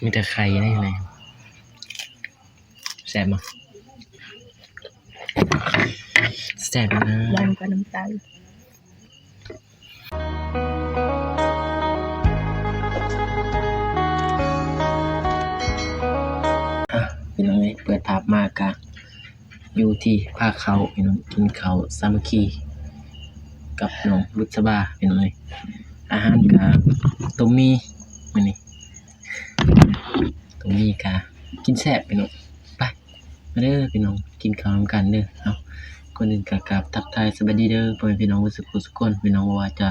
มีแต่ไข่ได้ยังไงแซ่บมั้งแซ่บนะยันกับน้ำตาลพี่น้องเปิดภาพมากกะอยู่ที่ภาคเขาพี่น้องกินข้าวสามัคคีกับน้องบุษบาพี่น้องอาหารกะต้มมีมื้อนี้ต้มมีกะกินแซ่บพี่น้องไปมาเด้อพี่น้องกินข้าวนำกันเด้อเอาคนอื่นกะกราบทักทายสวัสดีเด้อพ่อแม่พี่น้องทุกคนพี่น้องว่าจะ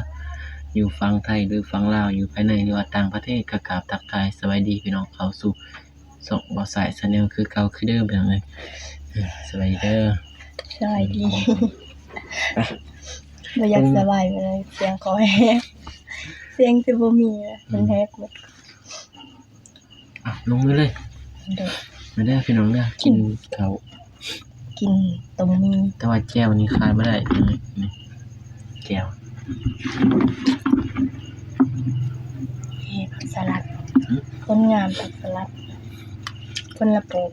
อยู่ฝั่งไทยหรือฝั่งลาวอยู่ภายในหรือว่าต่างประเทศกะกราบทักทายสวัสดีพี่น้องเข้าสู่ส่งบ่สายชาแนลคือเก่าคือเดิมพี่น้องสวัสดีเด้อสบายดีบ่อยากสบายไปเลยเสียงคอแห้งเสียงจะบ่มีมันแฮกหมดลงมือเลยมาได้พี่น้องเด้อกินข้าวกินต้มมีแต่ว่าแจ่วนี่ขาดบ่ได้แจ่วผักสลัดคนงามผักสลัดคนละโปก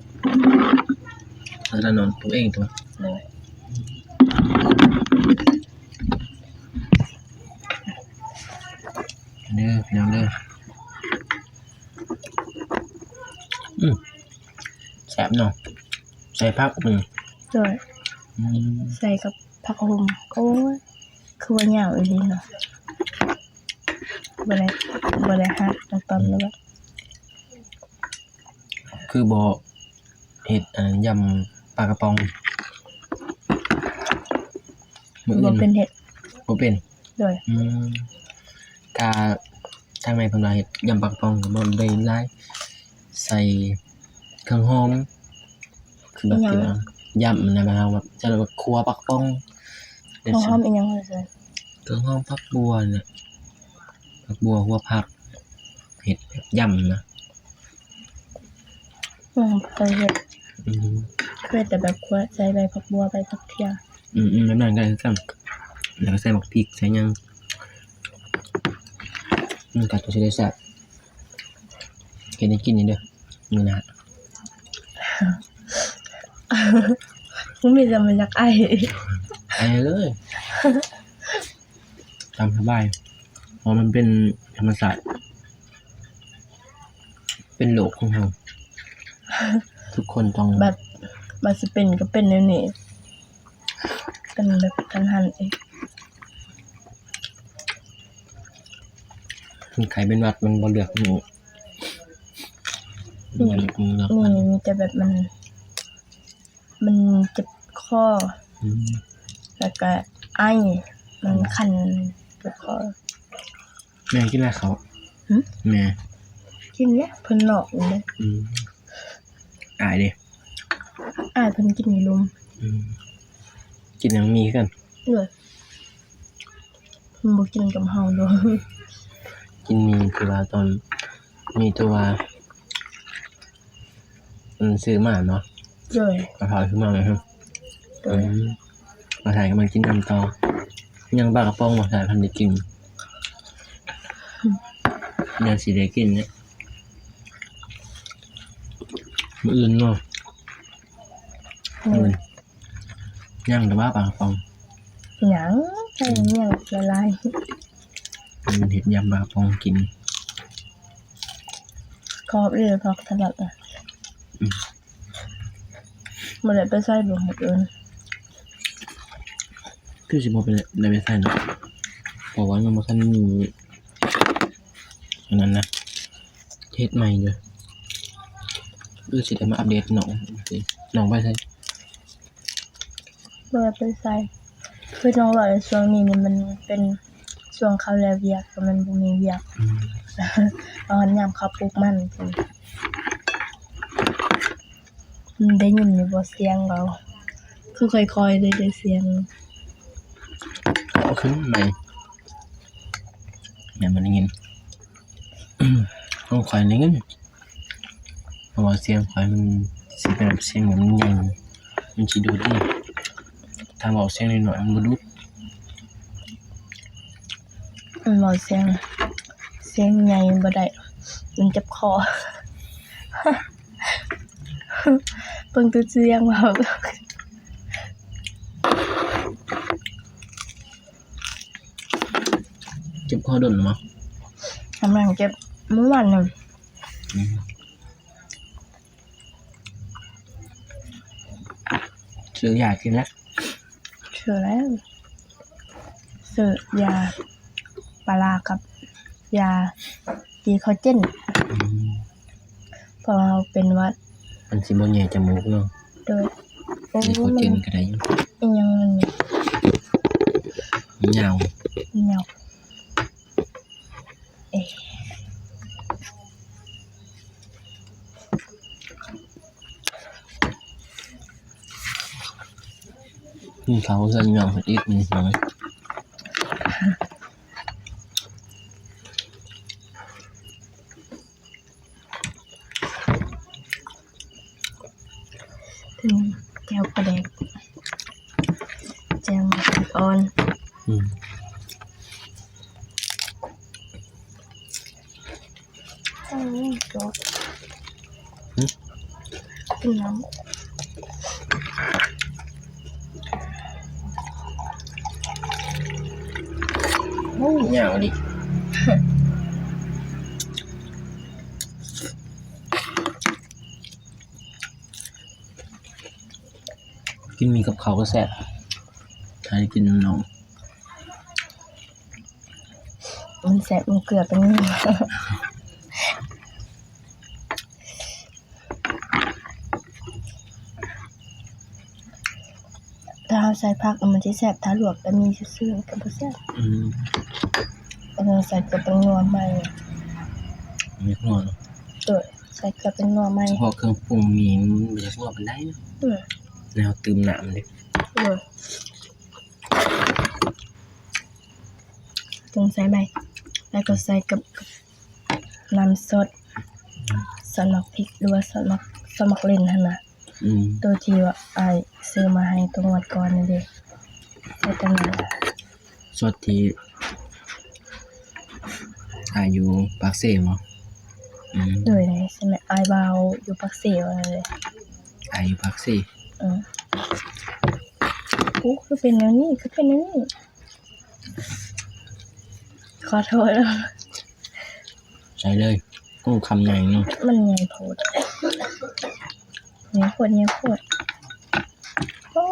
แล้วนอนปลูกเองตัวเลยเด้อพี่น้องเด้อแซ่บเนาะใส่ผักด้วยใส่กับผักหอมโอ้ยคือว่าเหนียวอีหลีเนาะบ่ได้ฮักตอนแล้วคือบ่เฮ็ดยำปลากระป๋องบ่เป็นเฮ็ดบ่เป็นด้วยกาทางในเพิ่นว่าเฮ็ดยำปลากระป๋องก็บ่ได้หลายใส่เครื่องหอมคือแบบที่ว่ายำมันนะแบบจะแบบครัวปลากระป๋องเครื่องหอมอีหยังว่าซั่นเครื่องหอมผักบัวน่ะผักบัวหัวผักเฮ็ดแบบยำนะเคยเฮ็ดเคยแต่แบบคั่วใส่ใบผักบัวใบผักเทียแบบนั้นก็ได้คือกันแล้วก็ใส่หมักพริกใส่หยังกัดตัวสิได้แซ่บเฮ็ดให้กินนี่เด้อมื้อหน้ามันมีแต่มันอยากไอเลยตามสบายเพราะมันเป็นธรรมศาสตร์เป็นโลกของเราทุกคนต้องแบบมันสิเป็นก็เป็นแนวนี้เป็นแบบทันหันเองใครเป็นวัดมันบ่เลือกหนูนี่มีแต่แบบมันเจ็บคอแล้วก็ไอมันคันเจ็บคอแม่กินอะไรเขาแม่กินเนี่ยเพิ่นหลอกอยู่เลยอายดิเพิ่นกินอยู่ลุมกินยังมีกันเลยเพิ่นบ่กินกับเฮาดอกกินมีคือว่าตอนมีตัวซื้อมาเนาะมาถ่ายขึ้นมาเลยครับมาถ่ายกำลังกินน้ำตอยังปลากระป๋องมาถ่ายพันได้กินยังสีได้กินเนี่ยมื้ออื่นเนาะยังแต่ว่าปลากระป๋องหยังใส่เนี่ยละลายมันเห็ดยำปลากระป๋องกินกรอบเลยผักสลัดมันเลยไปใส่บ่หมดเลยคือสิบ่เป็นได้ไปใส่เนาะเพราะว่ามันบ่ทันมีอันนั้นนะเฮ็ดใหม่อยู่สิได้มาอัปเดตน้องไปใส่บ่ได้ไปใส่คือน้องว่าช่วงนี้นี่มันเป็นช่วงเข้าแล้วเวียกก็มันบ่มีเวียกตอนยามเขาปลูกมันได้ยินอยู่บ่เสียงเราคือค่อยๆได้เสียงเอาขึ้นใหม่เนี่ยมันได้ยินต้องคอยได้ยินเพราะว่าเสียงคอยมันสิเป็นแบบเสียงเหมือนมันใหญ่มันสิดูดีถ้าบอกเสียงน้อยๆมันบ่ดู มันบอกเสียงใหญ่บ่ได้มันเจ็บคอ เพิ่งตัวเสียงว่า เจ็บคอดนมั้ง กำลังเจ็บเมื่อวานน่ะ ซื้อยากินแล้ว เชื่อแล้วซื้อยาปลาร้ากับยาดีคอเจนเพราะเราเป็นหวัด มันสิบ่แย่จมูกเนาะ โดยโอ้ มีโค มัน เจนก็ได้อยู่ อีหยังมัน ยาว เหนียวเอ๊ะ กินเขาวเส้นยองอีกนิดหน่อย ถึงแก้วกระแดกแจวหมูอ่อน จบกินน้ำ โอ้ยาวดิ กินมีกับเขาวก็แซ่บถ้าได้กินน้อง มันแสบมันเกลือเป็นนี่ถ้าเอาใส่ผักมันจะแสบถ้าลวกแต่มีซื่อๆกับบ่แสบแต่เราใส่เกลือเป็นนัวใหม่ มีนัวเนาะ ตัวใส่เกลือเป็นนัวใหม่ เฉพาะเครื่องปรุงมีมันจะนัวเป็นได้เนาะแนวตื่มน้ำเลย จึงใส่ใบแล้วก็ใส่กับน้ำซอสมักพริกหรือว่าซอสมักเล่นหั่นน่ะตัวที่ว่าอ้ายซื้อมาให้ตัวงวดก่อนนี่เด้ใส่ตรงนั้น สดที่อายุปากเซ่มั้ง เลยนะใช่ไหมอ้ายบ่าวอยู่ปักเสว่านั่นเลย อายุปากเซ่ กูคือเป็นแนวนี้คือเป็นแนวนี้ขอโทษแล้ว ใส่เลยกุ้งคำใหญ่เนาะ มันใหญ่โพดเนี่ยโพดโอ้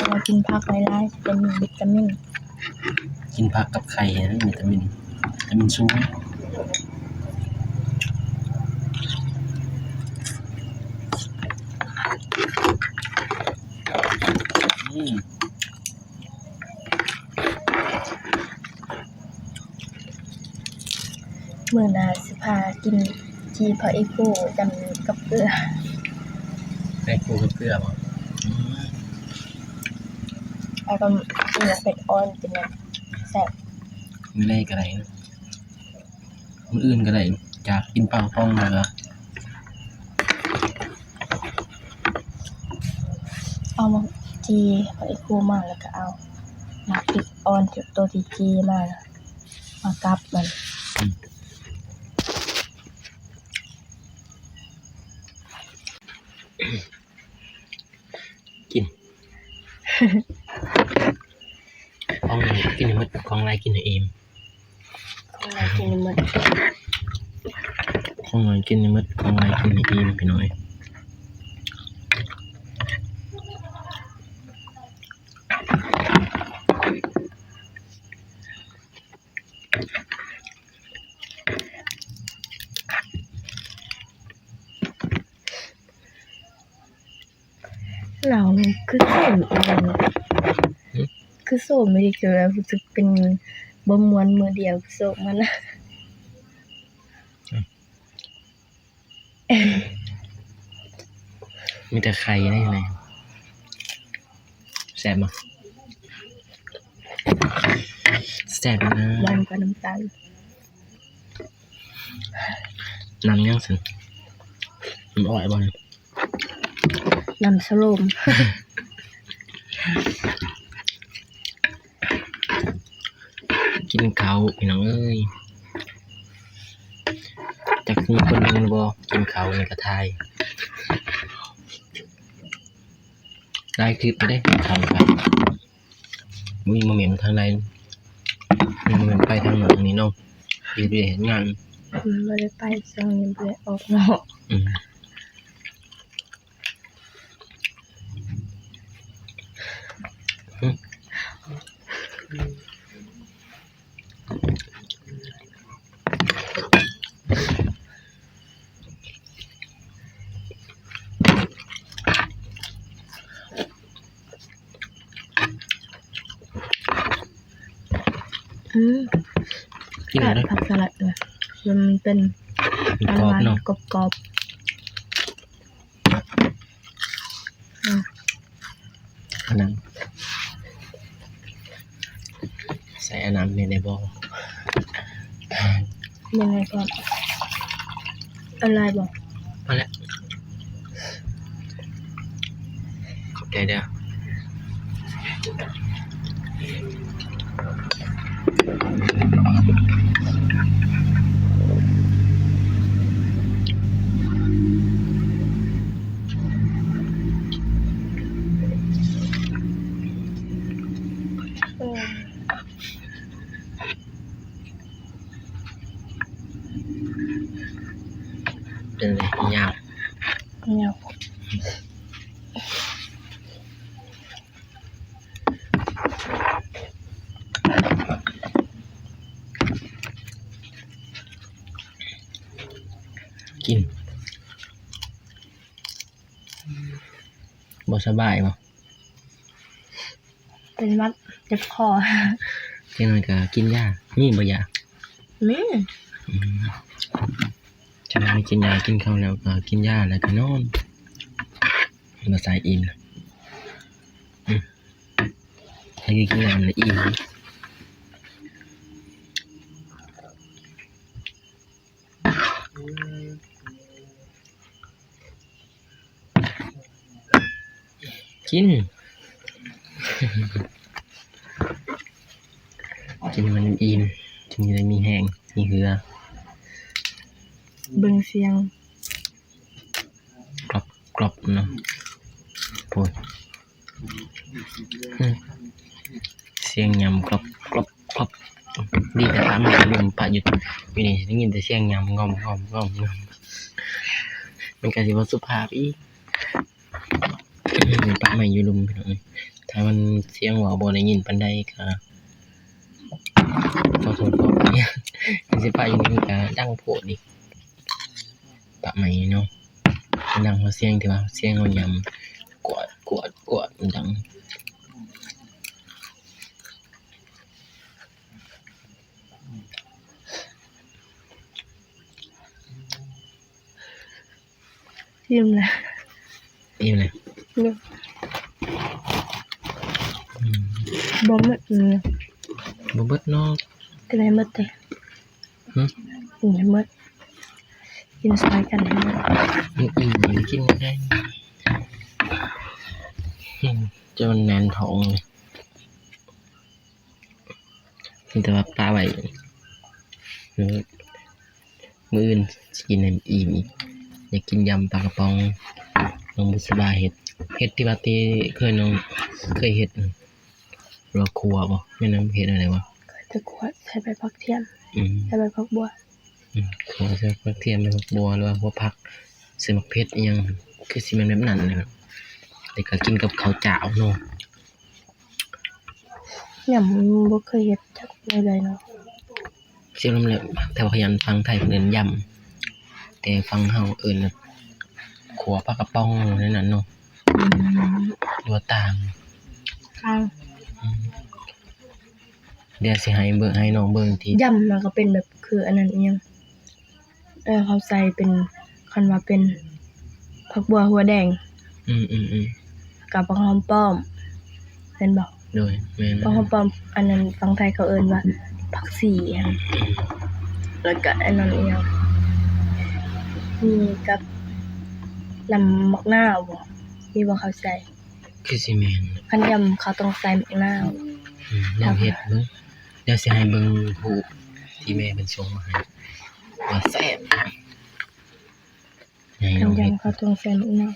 เรากินผักหลายๆจะมีวิตามิน กินผักกับไข่นะวิตามินสูงมื้อหน้าสิพากินจีพะเอโก้จำกับเกลือ แป้งปูกับเกลือมั้ง แล้วก็กินเป็ดอ่อนเป็นแบบแซ่บ ไม่ได้ก็ได้นะมื้ออื่นก็ได้จากกินปังป้องมาแล้ว เอามาจีพะเอโก้มาแล้วก็เอามาพริกอ่อนตัวที่จีมากับมัน กิน ของไหนกินให้หมดของไรกินให้อิ่ม ของอะไรกินหมด ของไหนกินให้หมดของไรกินให้อิ่มพี่น้อยเราคือโซมอะไรเนี่ยคือโซมไม่ได้เจอรู้สึกเป็น บ่ม่วนมือเดียวโศกมันนะ มีแต่ไข่ได้ยังไงแซ่บมั้ยแซ่บนะ หวานกว่าน้ำตาล น้ำยังสิมันอร่อยบ่เนี่ย น้ำสโลม กินข้าวพี่น้องเอ้ยจากมีคนหนึงบ่กินข้าวในกระทายได้คลิปไปได้กินข้าวกันมีโมเมนต์ทางใดมีโมเมนต์ไปทางหนังนี้เนาะอยู่ไปเห็นงาน บ่ได้ไปช่วงนี้บ่ได้ออกนอก อืมกินอะไร ผักสลัดเนี่ยมันเป็น กรอบเนาะ กรอบๆ อันนั้นใส่อันนั้นในบ่อ ยังไงก่อนอะไรบอก มาแล้วขอบใจเด้อเป็นไรยาก เนี่ย กินบ่สบายบ่ เป็นวัดเจ็บคอ เที่ยงนั้นก็กินยานี่บ่ยา แม่ จะไม่กินยากินข้าวแล้วก็กินยาแล้วก็นอนมาใส่อิ่มให้กินน้ำแล้วอิ่มกิน กินมันอิ่มถึงจะได้มีแห้งมีเหือ เบิ่งเสียง กรอบเนาะโอ้ยเสียงยำกรอบดีแต่ปลาไม่ลืมปลาอยู่นี่ได้ยินแต่เสียงยำงอมมันก็สิบ่สุภาพอีกปลาไม่อยู่ลุมพี่น้องถ้ามันเสียงว่าบ่ได้ยินปานใดก็ขอโทษขออภัยสิปลาอยู่นี่ก็ดังโพดอีกปลาไม่เนาะมันดังเพราะเสียงที่ว่าเสียงเฮายำกวดมันดัง ยิ้มเลย อิ่มเลย เนี่ยบ่หมดเลย บ่เบิดเนาะ กินให้หมดเลย หึ กินให้หมดกินซอยกันให้หมด มันอิ่มมันกินไม่ได้จะมันแน่นท้องเลยแต่ว่าปลาไว้มื้ออื่นสิกินให้อิ่มอีกอยากกินยำปลากระป๋องน้องบุษบาเฮ็ดที่ว่าที่น้องเคยเฮ็ดเราครัวบ่แม่นำเฮ็ดอะไรวะ จะขวดใส่ใบผักเทียม อืม ใส่ใบผักบัว ขอใส่ผักเทียมใบผักบัวหรือว่าหัวผักใส่มะเขืออิหยังคือสิแม่นแบบนั้นนะครับแต่ก็กินกับข้าวจ้าวเนาะ ยำบ่เคยเฮ็ดจักเลยเนาะ เสียงลำเลยแต่ว่าขยันฟังไทยเพิ่นเอิ้นยำแต่ฟังเฮาเอิ้นแบบขัวปลากระป๋องนั่นน่ะเนาะหรือว่าต่าง ข้าง อืม เดี๋ยวสิให้เบิ่งให้น้องเบิ่งที่ ยำมันก็เป็นแบบคืออันนั้นอิหยังเขาใส่เป็นคันว่าเป็นผักบัวหัวแดง อืมกับผักหอมป้อมเป็นบ่ โดยแม่น ผักหอมป้อมอันนั้นฝั่งไทยเขาเอิ้นว่าผักสีหั่นแล้วก็อันนั้นอิหยังมีกับน้ำมะนาวบ่มีบ่เขาใส่ คือสิแม่น คันยำเขาต้องใส่มะนาว ลองเฮ็ดเบิ่งเดี๋ยวสิให้เบิ่งรูปที่แม่เพิ่นส่งมาให้ว่าแซ่บให้ คั น้ น องเฮ็ด ยำเขาต้องใส่มะนาว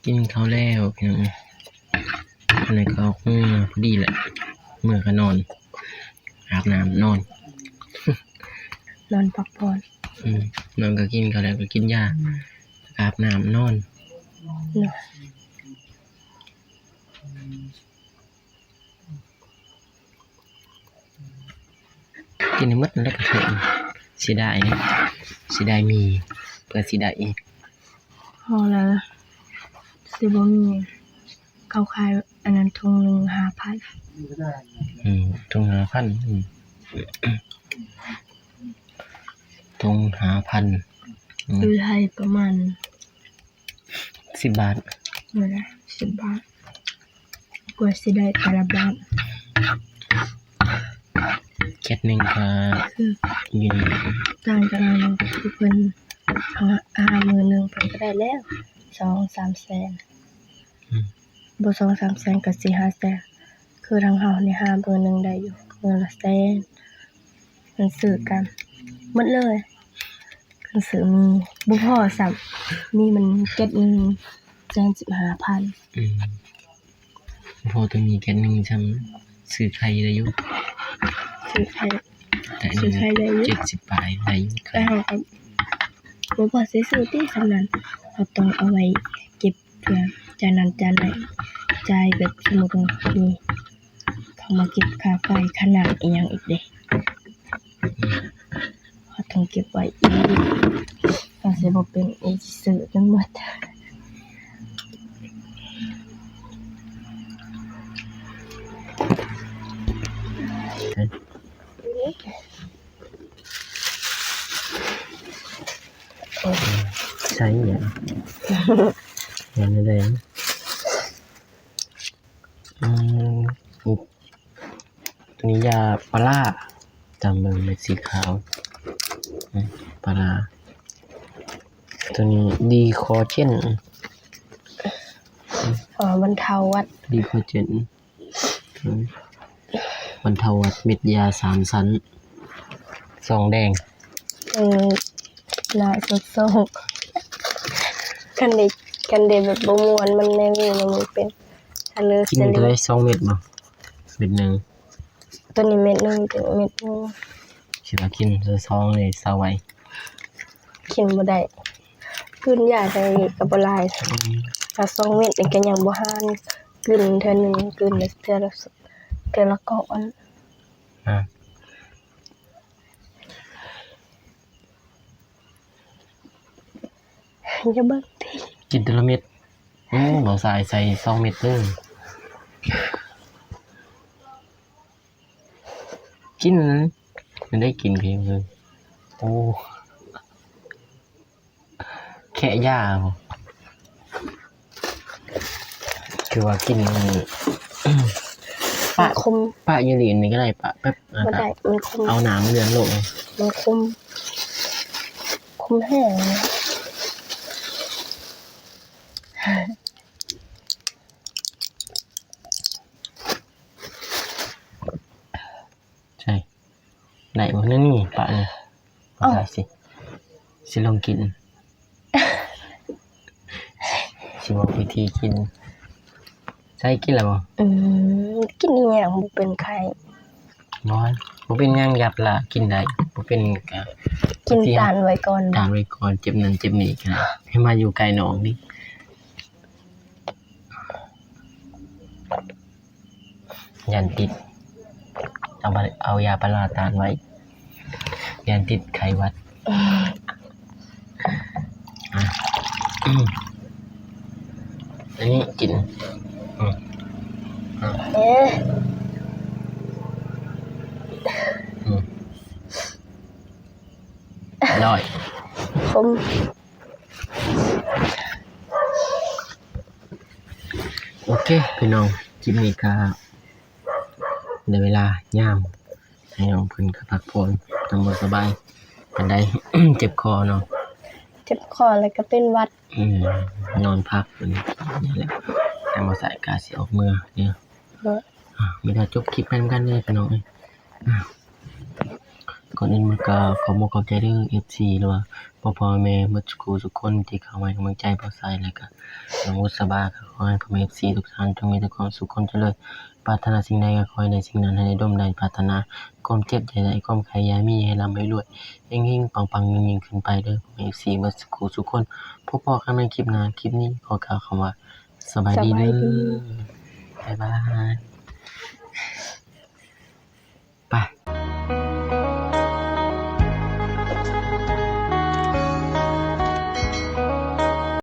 กินข้าวแล้วพี่น้องอันนี้ก็พอดีแหละเมื่อก็นอนอาบน้ำนอน นอนพักผ่อน นอนก็กินข้าวแล้วก็กินยาอาบน้ำนอน เนาะ กินให้หมดแล้วก็เถิงสิได้มีเพื่อสิได้อีก พอแล้วสิบ่มีเขาขายอันนั้นถุงหนึง 5,000 ทุง5,000ทุง5,000 คือไทยประมาณ 10 บาท เท่าไหร่10 บาทกว่าสิได้แต่ละบาท แก๊สหนึงก็ คือ อยู่นี่ ต่างกันหน่อยหนึงก็คือเพิ่นเอามื้อหนึงเพิ่นก็ได้แล้ว 2-3 แสนบ่ 2-3 แสนก็ 4-5 แสนคือทางเฮานี่หามื้อหนึงได้อยู่มื้อละแสนมันซื้อกันหมดเลยเพิ่นซื้อมีบ่พอซ้ํมีมันเก็บ115,000 พอตัวนี้แก๊สหนึงซ้ำซื้อไข่ได้อยู่ ซื้อไข่ แต่อัน ซื้อไข่ได้อยู่ นี้70บาทได้อยู่ แต่เฮาก็บ่พอสิซื้อติสำนั้นเราต้องเอาไว้เก็บเพื่อจานนั้นจานไหนจ่ายแบบสมมุติว่ามีเขามาเก็บค่าไฟค่าน้ำอีหยังอีกเด้เราต้องเก็บไว้อีกเราสิบ่เป็นอีกซื้อจนหมด ใช่เนี่ยอย่างนี้เลยอีกตัวนี้ยาปลาร้าจำเป็นเม็ดสีขาวปลาร้าตัวนี้ดีคอเจน บรรเทาวัด ดีคอเจนบรรเทาหวัดเม็ดยา3 ชั้นซองแดง หน้าสดๆคันได้แบบบ่ม่วนมันแน่นี่มันเป็นทะเล กินได้2 เม็ดบ่เม็ดหนึง ตัวนี้เม็ดหนึงถึงเม็ดหนึง สิว่ากินซองเลยเซาไว้ กินบ่ได้กลืนยาได้ก็บ่หลายถ้า2เม็ดนี่ก็ยังบ่หานกลืนเทื่อหนึงกลืนได้เทื่อละก้อน อ่า อย่าเบิ่งติ กินแต่ละเม็ดบ่ใส่2 เม็ดนึงกินมันได้กินเพียงเลยโอ้แค่ยาบ่คือว่ากินคม ปะอยู่นี่นี่ก็ได้ปะแป๊บ บ่ได้มันคม เอาน้ำเลือนลง มันคมแห้งนะ ใช่ได้บ่นั่นนี่ปะนี่เอาได้สิลองกิน สิบอกวิธีกินใช่กินแล้วบ่ กินอีหยังบ่เป็นไข้ บ่เป็นหยังยัดละกินได้บ่เป็นก็ กินตานไว้ก่อน ทานไว้ก่อนเจ็บนั่นเจ็บนี่ก็ได้ให้มาอยู่ไกลน้องดิยันติดเอายาปลาร้าตานไว้ยันติดไข้หวัดอันนี้กิน ร้อย คม โอเคพี่น้องคลิปนี้ก็ในเวลายามให้น้องเพิ่นก็พักผ่อนทำบ่สบายปานใด เจ็บคอเนาะ เจ็บคอแล้วก็เป็นหวัด นอนพักเพิ่นนี่แหละแต่บ่ใส่กาสิออกเมื่อเนี่ย เนาะ ไม่ได้จบคลิปไปนำกันเลยพี่น้องเอ้ยก่อนอื่นมันก็ขอบอกขอบใจเด้อ FC หรือว่าพ่อแม่เบิดทุกคนที่เข้ามาให้กำลังใจบ่ใส่แล้วก็น้องอุศบาก็ขอให้พ่อแม่ FC ทุกท่านจงมีแต่ความสุขความเจริญปรารถนาสิ่งใดก็ขอให้ได้สิ่งนั้นให้ได้ดมได้ปรารถนาความเจ็บอย่าได้ความไข้อย่ามีให้ร่ำให้รวยเฮงๆปังๆยิ่งๆขึ้นไปเด้อพ่อแม่ FC เบิดทุกคนพบกันในคลิปหน้าคลิปนี้ขอกล่าวคำว่าสบายดีเด้อบ๊ายบาย